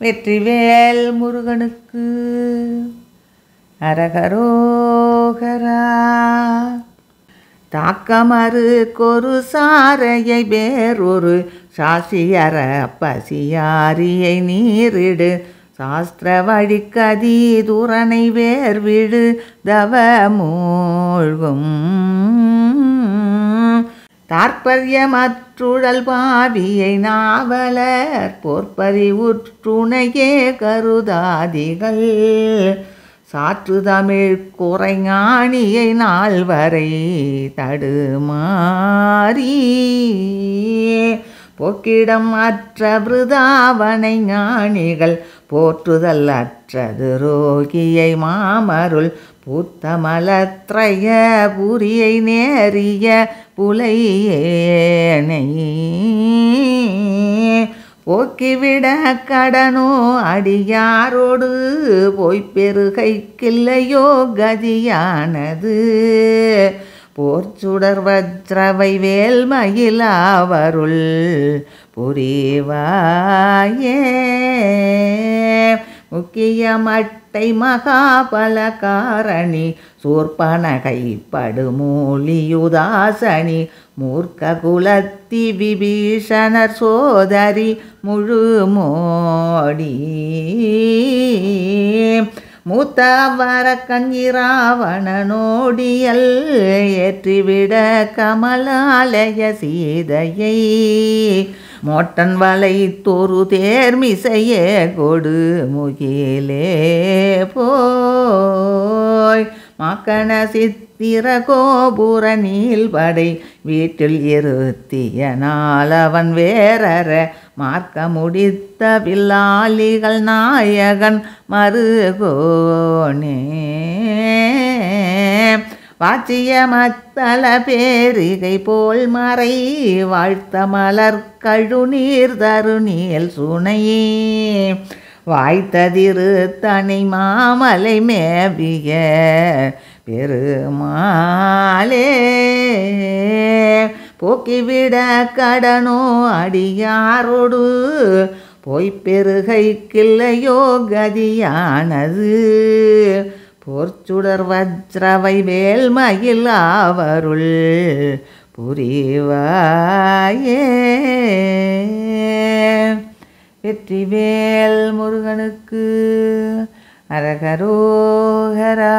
வெற்றிவேல் முருகனுக்கு அரகரோகரா. தாக்கமறு கொரு சாரையை வேறொரு சாசியர பசியாரியை நீரிடு சாஸ்திர வழிக்கதி துறனை வேர்விடு தவ மூழ்கும் தாற்பயமற்றுழல் பாவியை நாவலர் போர்ப்பறி உற்றுணையே கருதாதிகள் சாற்று தமிழ் குறைஞானியை நால்வரை தடுமாறி போக்கிடம் அற்ற விருதாவனை ஞானிகள் போற்றுதல் அற்றது ரோகியை மாமருள் பூத்தமலத்ரய புரியை நேரிய புலையேனை போக்கிவிட கடனோ அடியாரோடு போய்ப்பெருகைக்கில்லையோ கதியானது போர்ச்சுடர் வஜ்ரவை வேல்மயிலாவருள் புரிவாயே. முக்கிய மட்டை மகாபலகாரணி சூர்பனகை படுமூலியுதாசனி மூர்க்க குலத்தி விபீஷணர் சோதரி முழுமோடி மூத்த வரக்கண் இராவணனோடியல் ஏற்றிவிட கமலாலய சீதையை மோட்டன் வலை தொரு தேர்மிசையே கொடு முகிலே போய் மாக்கண சித்திர கோபுர நீள்படை வீட்டில் இருத்திய நாளவன் வேறற மார்க்க முடித்த வில்லாளிகள் நாயகன் மருகோனே வாச்சிய மத்தல பேரிகை போல் மறை வாழ்த்த மலர் கழுநீர் தருநீல் சுனையே வாய்த்ததிரு தனி மாமலை மேவிய பெருமாளே போக்கிவிட கடனோ அடியாரோடு போய்ப்பெருகைக்கில்லையோ கதியானது போர்ச்சுடர் வஜ்ரவை வேல்மயிலாவருள் புரிவாயே. வெற்றிவேல் முருகனுக்கு அரகரோகரா.